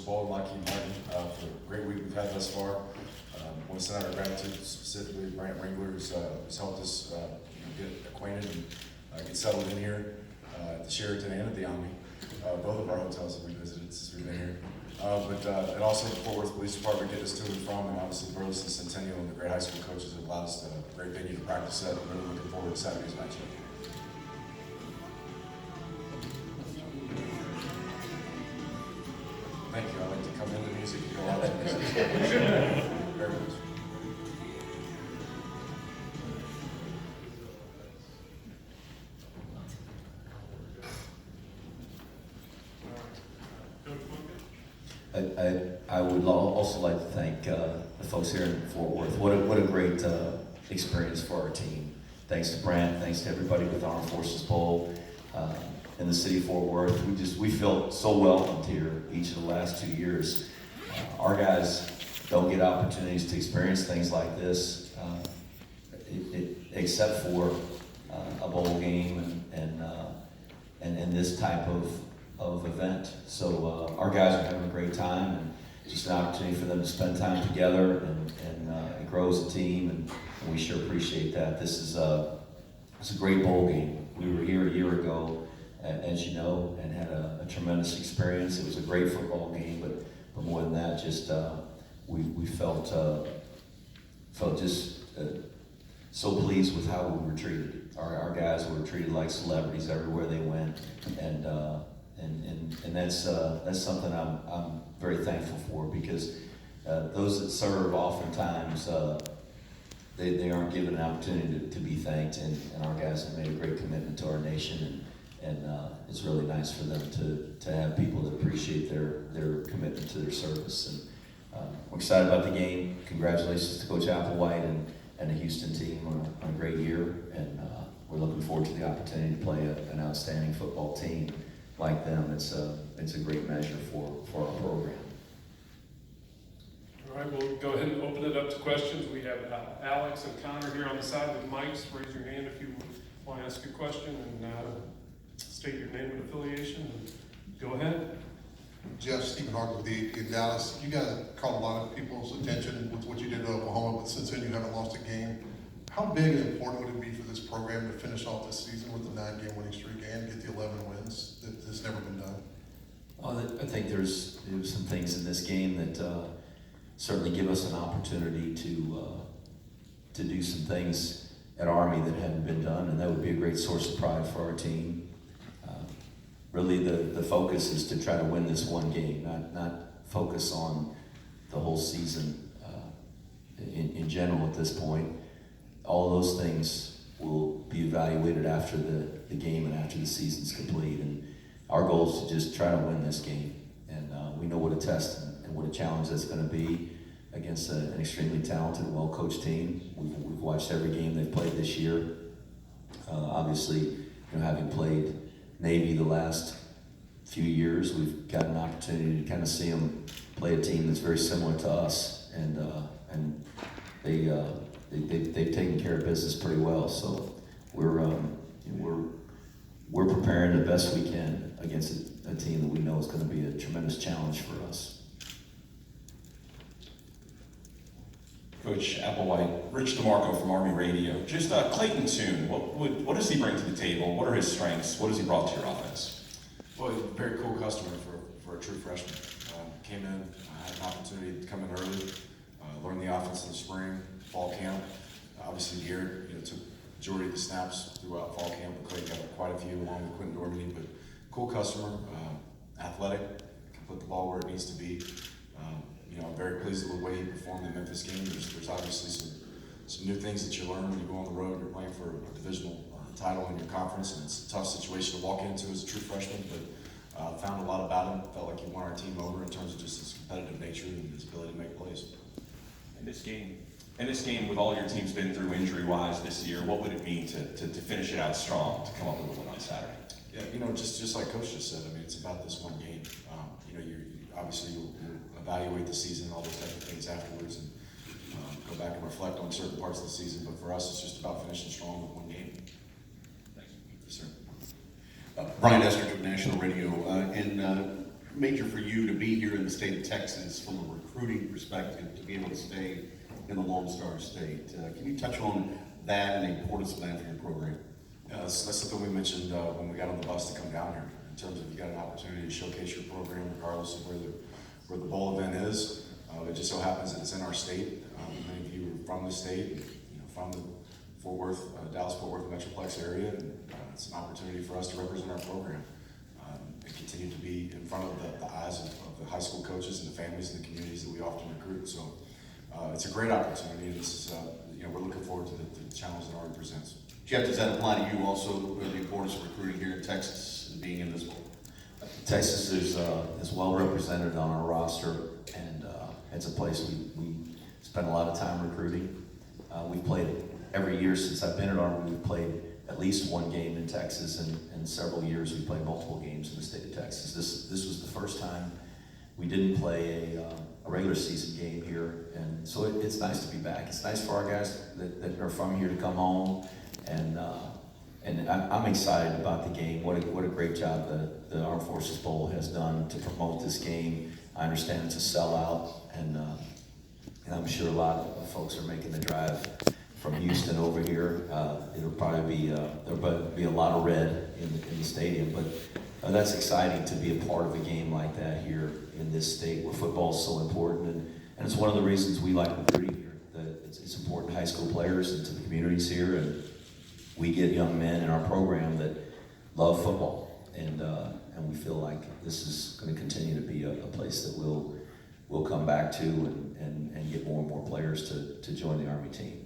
Bowl, Lockheed Martin, for a great week we've had thus far. Want to send out our gratitude specifically to Brant Wrangler, who's helped us get acquainted and get settled in here at the Sheraton and at the Omni. Both of our hotels that we visited since we've been here. And also the Fort Worth Police Department get us to and from, and obviously Burleson Centennial and the great high school coaches that allowed us to have a great venue to practice at. I'm really looking forward to Saturday's matchup. Thank you. I like to come into music and go out to music. Very much. I would also like to thank the folks here in Fort Worth. What a great experience for our team. Thanks to Brant, thanks to everybody with Armed Forces Bowl in the city of Fort Worth. We felt so welcomed here each of the last 2 years. Our guys don't get opportunities to experience things like this, except for a bowl game and this type of event. So our guys are having a great time, and just an opportunity for them to spend time together and it grows a team, and we sure appreciate that. It's a great bowl game. We were here a year ago, as you know, and had a tremendous experience. It was a great football game, but more than that, just we felt just so pleased with how we were treated. Our guys were treated like celebrities everywhere they went, and that's something I'm very thankful for, because those that serve oftentimes they aren't given an opportunity to be thanked, and our guys have made a great commitment to our nation, and it's really nice for them to have people that appreciate their commitment to their service. And we're excited about the game. Congratulations to Coach Applewhite and the Houston team on a great year, and we're looking forward to the opportunity to play an outstanding football team like them. It's a great measure for our program. All right, we'll go ahead and open it up to questions. We have Alex and Connor here on the side with mics. Raise your hand if you want to ask a question, and state your name and affiliation. Go ahead. Jeff Stephen Harper with the in Dallas. You guys caught a lot of people's attention with what you did to Oklahoma, but since then you haven't lost a game. How big and important would it be for this program to finish off this season with a 9-game winning streak and get the 11 wins that's never been done? Well, I think there's some things in this game that certainly give us an opportunity to do some things at Army that hadn't been done, and that would be a great source of pride for our team. Really, the focus is to try to win this one game, not focus on the whole season in general at this point. All those things will be evaluated after the game and after the season's complete. And our goal is to just try to win this game. And we know what a test and what a challenge that's going to be against an extremely talented, well-coached team. We've watched every game they've played this year. Obviously, having played Navy the last few years, we've got an opportunity to kind of see them play a team that's very similar to us, and they've taken care of business pretty well. So we're preparing the best we can against a team that we know is going to be a tremendous challenge for us. Coach Applewhite, Rich DeMarco from Army Radio. Just Clayton Tune, what does he bring to the table? What are his strengths? What has he brought to your offense? Well, he's a very cool customer for a true freshman. Came in, had an opportunity to come in early, learn the offense in the spring, fall camp. Obviously, Garrett took the majority of the snaps throughout fall camp, but Clayton got quite a few along with Quentin Dormady. But cool customer, athletic, can put the ball where it needs to be. I'm very pleased with the way he performed in the Memphis game. There's obviously some new things that you learn when you go on the road and you're playing for a divisional title in your conference, and it's a tough situation to walk into as a true freshman, but found a lot about him. Felt like he won our team over in terms of just his competitive nature and his ability to make plays. In this game, with all your team's been through injury-wise this year, what would it mean to finish it out strong, to come up with a win on Saturday? Yeah, just like Coach just said, it's about this one game. You'll evaluate the season, all those type of things afterwards, and go back and reflect on certain parts of the season. But for us, it's just about finishing strong with one game. Thanks. Yes, sir. Brian Estridge of National Radio. In major for you to be here in the state of Texas from a recruiting perspective, to be able to stay in the Lone Star State. Can you touch on that and the importance of that for your program? Yeah, that's something we mentioned when we got on the bus to come down here, in terms of you got an opportunity to showcase your program regardless of where the bowl event is. It just so happens that it's in our state. Many of you are from the state, from the Dallas-Fort Worth Metroplex area, and it's an opportunity for us to represent our program and continue to be in front of the eyes of the high school coaches and the families and the communities that we often recruit. So it's a great opportunity, and this is, we're looking forward to the challenge that Ari presents. Jeff, does that apply to you also, the importance of recruiting here in Texas and being in this bowl? Texas is well represented on our roster, and it's a place we spend a lot of time recruiting. We've played every year since I've been at Army. We've played at least one game in Texas, and several years we played multiple games in the state of Texas. This was the first time we didn't play a regular season game here, and so it's nice to be back. It's nice for our guys that are from here to come home, and I'm excited about the game. What a great job the Armed Forces Bowl has done to promote this game. I understand it's a sellout, and I'm sure a lot of folks are making the drive from Houston over here. It'll probably there'll be a lot of red in the stadium, but that's exciting to be a part of a game like that here in this state where football is so important, and it's one of the reasons we like recruiting here. That it's important to high school players and to the communities here, and we get young men in our program that love football, and we feel like this is going to continue to be a place that we'll come back to and get more and more players to join the Army team.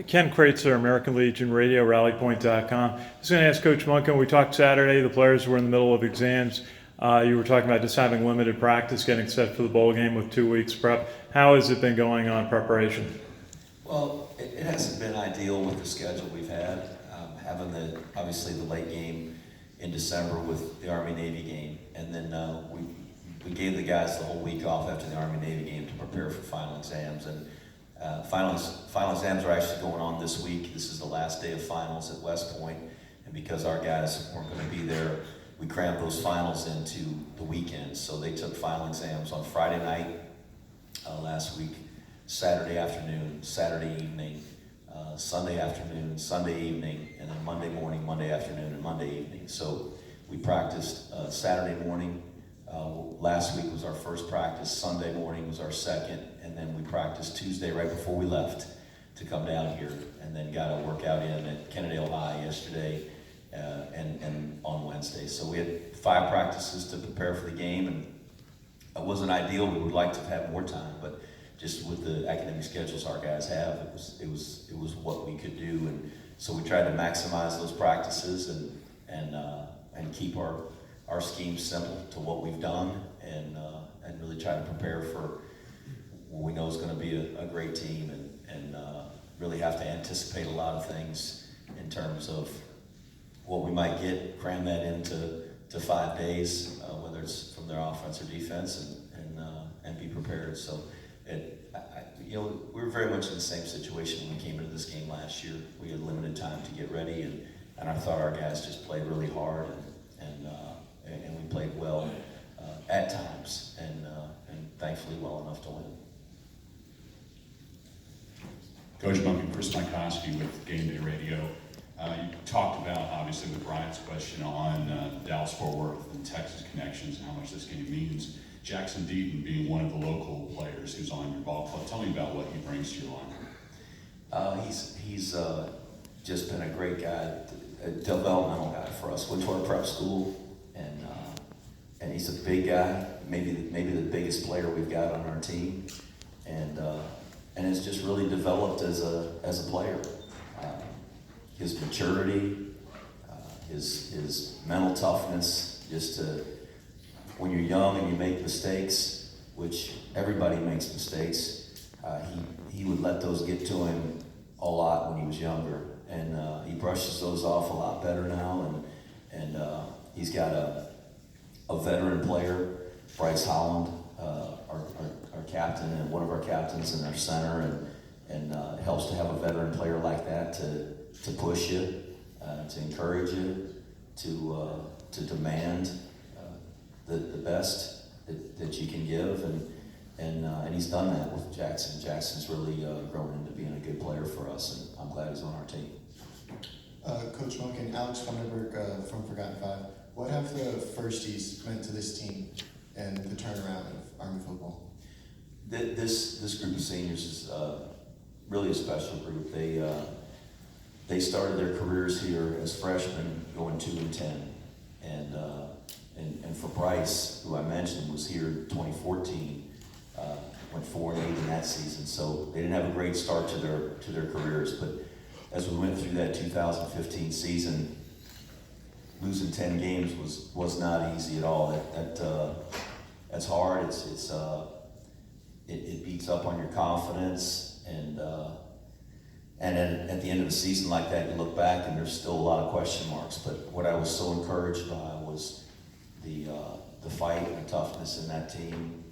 Ken Kraetzer, American Legion Radio, RallyPoint.com. I was going to ask Coach Monken, we talked Saturday, the players were in the middle of exams. You were talking about just having limited practice, getting set for the bowl game with 2 weeks prep. How has it been going on preparation? Well, it hasn't been ideal with the schedule we've had. Having obviously the late game in December with the Army-Navy game, and then we gave the guys the whole week off after the Army-Navy game to prepare for final exams. And final exams are actually going on this week. This is the last day of finals at West Point, and because our guys weren't going to be there, we crammed those finals into the weekend. So they took final exams on Friday night last week, Saturday afternoon, Saturday evening, Sunday afternoon, Sunday evening, and then Monday morning, Monday afternoon, and Monday evening. So we practiced Saturday morning. Last week was our first practice. Sunday morning was our second, and then we practiced Tuesday right before we left to come down here, and then got a workout in at Kennedale High yesterday and on Wednesday. So we had 5 practices to prepare for the game, and it wasn't ideal. We would like to have more time, but just with the academic schedules our guys have, it was what we could do, and so we tried to maximize those practices and keep our scheme simple to what we've done, and really try to prepare for what we know is going to be a great team, and really have to anticipate a lot of things in terms of what we might get, cram that into 5 days, whether it's from their offense or defense, and be prepared. So we were very much in the same situation when we came into this game last year. We had limited time to get ready, and I thought our guys just played really hard, and we played well at times, and thankfully well enough to win. Coach Monken, Chris Mikoski with Game Day Radio. You talked about, obviously, with Bryant's question on Dallas-Fort Worth and Texas connections and how much this game means. Jackson Deaton being one of the local players who's on your ball club. Tell me about what he brings to your line. He's just been a great guy, a developmental guy for us. Went to our prep school, and he's a big guy, maybe the biggest player we've got on our team, and has just really developed as a player. His maturity, his mental toughness, just to, when you're young and you make mistakes, which everybody makes mistakes, he would let those get to him a lot when he was younger, and he brushes those off a lot better now, and he's got a veteran player, Bryce Holland, our captain, and one of our captains and our center, and it helps to have a veteran player like that to push you, to encourage you, to to demand the best that you can give, and he's done that with Jackson. Jackson's really grown into being a good player for us, and I'm glad he's on our team. Coach Monken, Alex Vandenberg from Forgotten Five. What have the firsties meant to this team and the turnaround of Army football? This group of seniors is really a special group. They started their careers here as freshmen, going 2-10, and for Bryce, who I mentioned was here in 2014, went 4-8 in that season. So they didn't have a great start to their careers, but as we went through that 2015 season, losing 10 games was not easy at all. That's hard. It beats up on your confidence, and at the end of a season like that, you look back and there's still a lot of question marks. But what I was so encouraged by was the fight and the toughness in that team.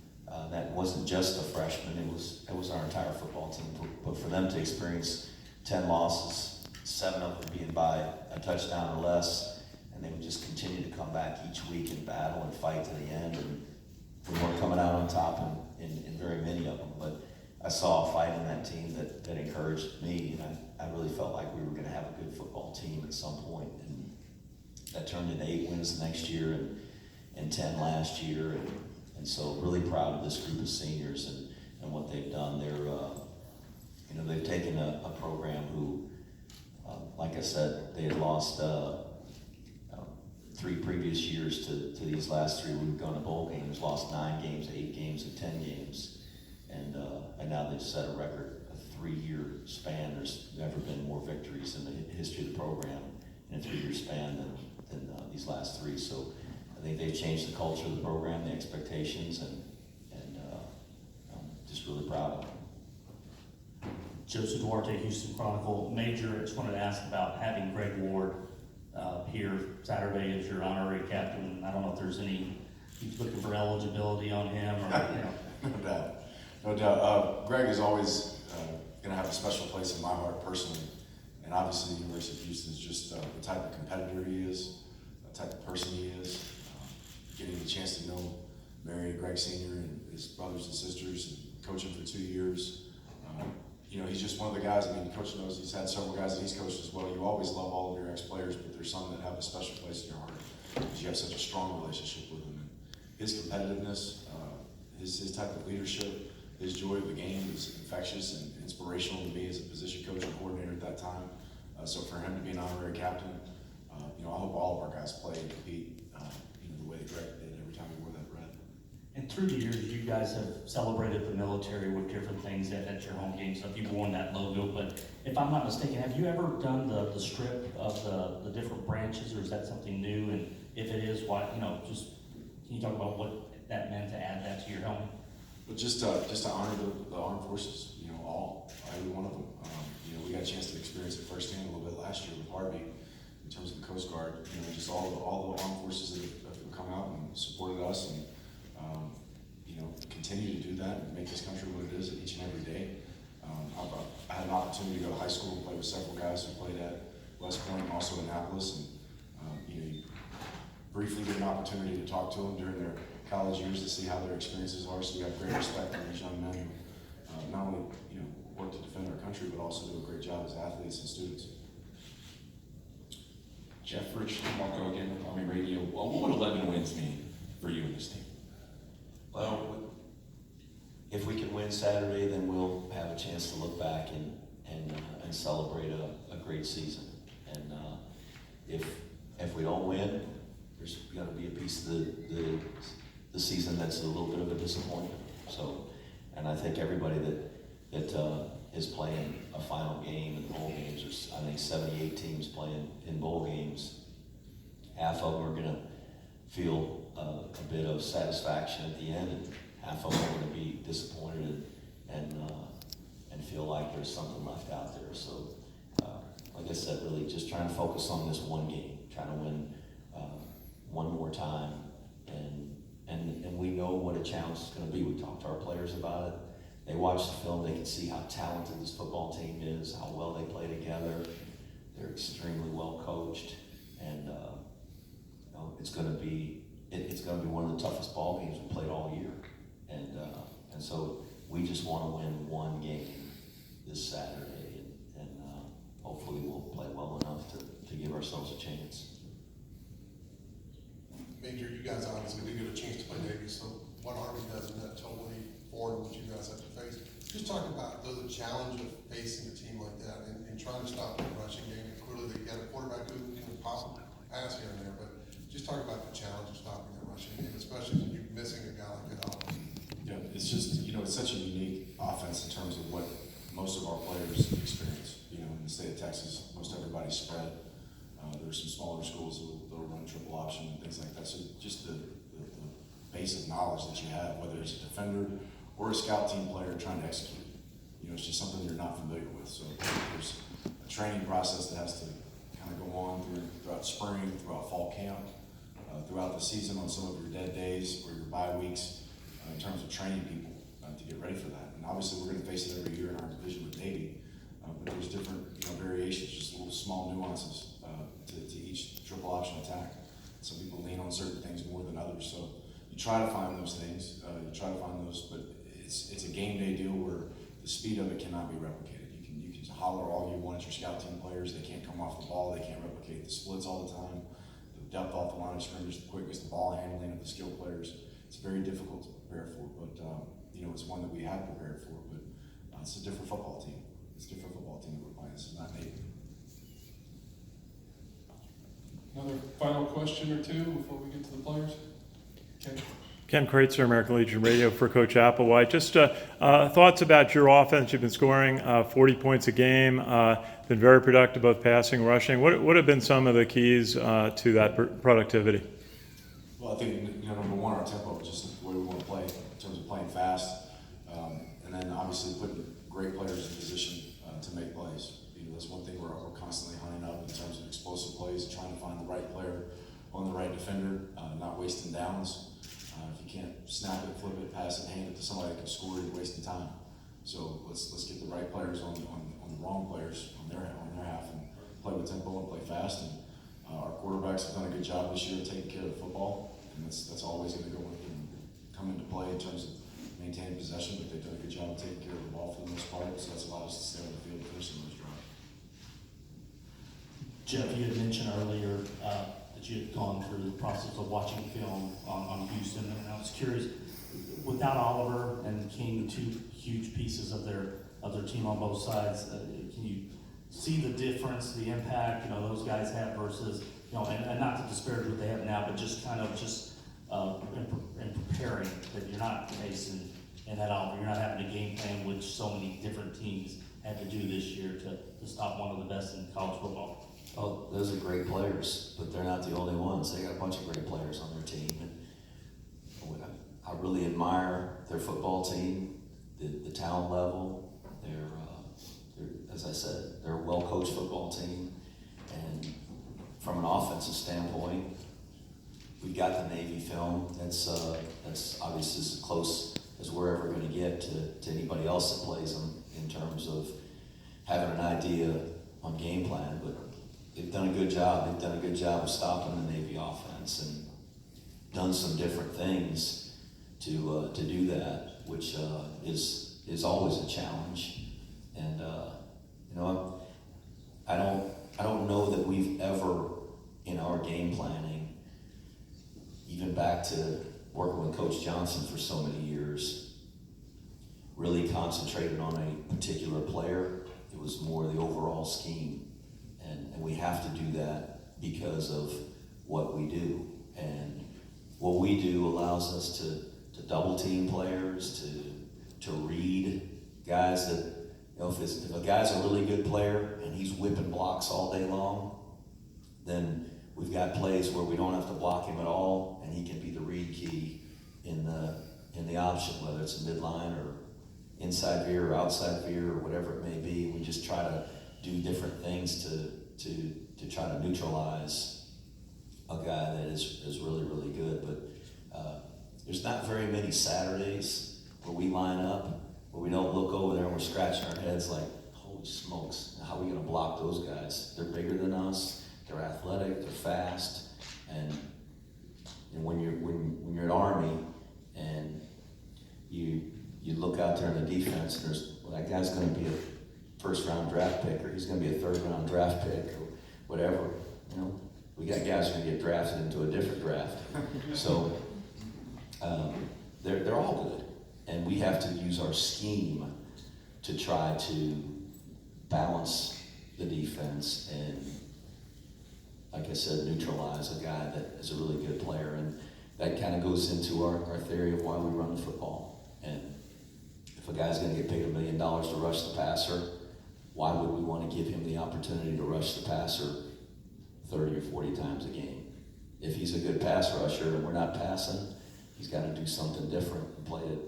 That wasn't just the freshmen; it was our entire football team. But for them to experience 10 losses, 7 of them being by a touchdown or less, and they would just continue to come back each week and battle and fight to the end. And we weren't coming out on top in very many of them, but I saw a fight in that team that encouraged me, and I really felt like we were going to have a good football team at some point. And that turned into 8 wins the next year and 10 last year. And so really proud of this group of seniors and what they've done. They've taken a program who, like I said, they had lost 3 previous years to these last 3. We've gone to bowl games, lost 9 games, 8 games, and 10 games. And now they've set a record, a 3-year span. There's never been more victories in the history of the program in a 3-year span than these last 3. So I think they've changed the culture of the program, the expectations, and I'm just really proud of them. Joseph Duarte, Houston Chronicle. Major, I just wanted to ask about having Greg Ward here Saturday as your honorary captain. I don't know if there's any, he's looking for eligibility on him or, No doubt. Greg is always going to have a special place in my heart personally. And obviously the University of Houston is just the type of competitor he is, the type of person he is. Getting the chance to know Mary and Greg Sr. and his brothers and sisters and coach him for 2 years. He's just one of the guys, Coach knows he's had several guys that he's coached as well. You always love all of your ex-players, but there's some that have a special place in your heart because you have such a strong relationship with them. And his competitiveness, his type of leadership, his joy of the game is infectious and inspirational to me as a position coach and coordinator at that time. So for him to be an honorary captain, I hope all of our guys play and compete the way that Greg did every time he wore that red. and through the years, you guys have celebrated the military with different things at your home games. Some people worn that logo, but if I'm not mistaken, have you ever done the strip of the different branches, or is that something new? And if it is, why, just, can you talk about what that meant to add that to your helmet? But just to honor the armed forces, every one of them. We got a chance to experience it firsthand a little bit last year with Harvey in terms of the Coast Guard. Just all the armed forces that have come out and supported us and continue to do that and make this country what it is each and every day. I had an opportunity to go to high school and play with several guys who played at West Point and also Annapolis, and you briefly get an opportunity to talk to them during their college years to see how their experiences are. So we have great respect for these young men who not only work to defend our country, but also do a great job as athletes and students. Jeff, Rich, Marco again with Army Radio. Well, what would 11 wins mean for you and this team? Well, if we can win Saturday, then we'll have a chance to look back and celebrate a great season. And if we don't win, there's going to be a piece of the season that's a little bit of a disappointment. So, and I think everybody that is playing a final game in bowl games, there's I think 78 teams playing in bowl games. Half of them are going to feel a bit of satisfaction at the end, and half of them are going to be disappointed and feel like there's something left out there. So, like I said, really just trying to focus on this one game, trying to win one more time, and we know what a challenge it's going to be. We talked to our players about it. They watch the film, they can see how talented this football team is, how well they play together. They're extremely well coached, and it's going to be one of the toughest ball games we played all year, and so we just want to win one game this Saturday, and hopefully we'll play well enough to give ourselves a chance. Major, you guys obviously did get a chance to play Navy, so what Army does in that totally foreign what you guys have to face. Just talk about the challenge of facing a team like that and trying to stop the rushing game. And clearly they got a quarterback who can possibly pass here and there, but just talk about the challenge of stopping the rushing game, especially when you're missing a guy like that. Yeah, it's just, it's such a unique offense in terms of what most of our players experience. In the state of Texas, most everybody's spread. There's some smaller schools that'll run triple option and things like that. So just the basic knowledge that you have, whether it's a defender or a scout team player trying to execute, it's just something you're not familiar with. So there's a training process that has to kind of go on throughout spring, throughout fall camp, throughout the season on some of your dead days or your bye weeks, in terms of training people to get ready for that. And obviously we're going to face it every year in our division with Navy, but there's different variations, just little small nuances to each triple option attack. Some people lean on certain things more than others, so you try to find those things, but it's a game day deal where the speed of it cannot be replicated. You can holler all you want at your scout team players, they can't come off the ball, they can't replicate the splits all the time, the depth off the line of scrimmage, the quickness, the ball handling of the skilled players. It's very difficult to prepare for, but it's one that we have prepared for, but it's a different football team. It's a different football team that we're playing. This is not Navy. Another final question or two before we get to the players? Okay. Ken Kraetzer, American Legion Radio for Coach Applewhite. Just thoughts about your offense. You've been scoring 40 points a game, been very productive both passing and rushing. What have been some of the keys to that productivity? Well, I think, number one, our tempo, just the way we want to play in terms of playing fast, and then obviously putting great players in position to make plays. That's one thing we're constantly hunting up in terms of explosive plays, trying to find the right player on the right defender, not wasting downs. If you can't snap it, flip it, pass it, hand it to somebody that can score, you're wasting time. So let's get the right players on the wrong players on their half and play with tempo and play fast. And our quarterbacks have done a good job this year of taking care of the football, and that's always going to come into play in terms of maintaining possession. But they've done a good job of taking care of the ball for the most part, so that's allowed us to stay on the field and finish those drives. Jeff, you had mentioned earlier that you had gone through the process of watching film on Houston, and I was curious, without Oliver and King, two huge pieces of their team on both sides, can you see the difference, the impact those guys have versus and not to disparage what they have now, but just kind of in preparing that you're not facing in that Oliver, you're not having a game plan which so many different teams had to do this year to stop one of the best in college football. Oh, those are great players, but they're not the only ones. They got a bunch of great players on their team, and I really admire their football team, the talent level. They're, as I said, they're a well-coached football team, and from an offensive standpoint, we've got the Navy film. That's obviously as close as we're ever going to get to anybody else that plays them in terms of having an idea on game plan, but they've done a good job. They've done a good job of stopping the Navy offense and done some different things to do that, which is always a challenge. And I don't know that we've ever in our game planning, even back to working with Coach Johnson for so many years, really concentrated on a particular player. It was more the overall scheme. And we have to do that because of what we do. And what we do allows us to double team players, to read guys that, if a guy's a really good player and he's whipping blocks all day long, then we've got plays where we don't have to block him at all, and he can be the read key in the option, whether it's a midline or inside veer or outside veer or whatever it may be. We just try to do different things to try to neutralize a guy that is really, really good. But there's not very many Saturdays where we line up, where we don't look over there and we're scratching our heads like, holy smokes, how are we going to block those guys? They're bigger than us, they're athletic, they're fast, and And when you're at Army and you look out there in the defense, and there's, well, that guy's going to be a first-round draft pick, or he's going to be a third-round draft pick, or whatever. You know, we got guys who are going to get drafted into a different draft. So they're all good, and we have to use our scheme to try to balance the defense and, like I said, neutralize a guy that is a really good player. And that kind of goes into our theory of why we run the football. And if a guy's going to get paid $1 million to rush the passer, why would we want to give him the opportunity to rush the passer 30 or 40 times a game? If he's a good pass rusher and we're not passing, he's got to do something different and play it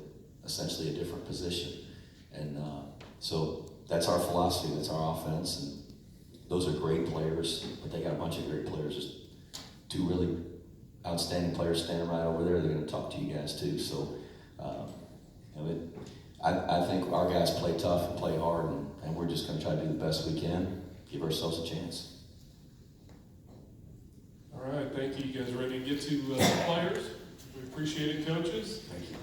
essentially a different position. And so that's our philosophy, that's our offense. And those are great players, but they got a bunch of great players. Just two really outstanding players standing right over there. They're going to talk to you guys too. So I think our guys play tough and play hard, and we're just going to try to do the best we can, give ourselves a chance. All right, thank you. You guys ready to get to players? We appreciate it, coaches. Thank you.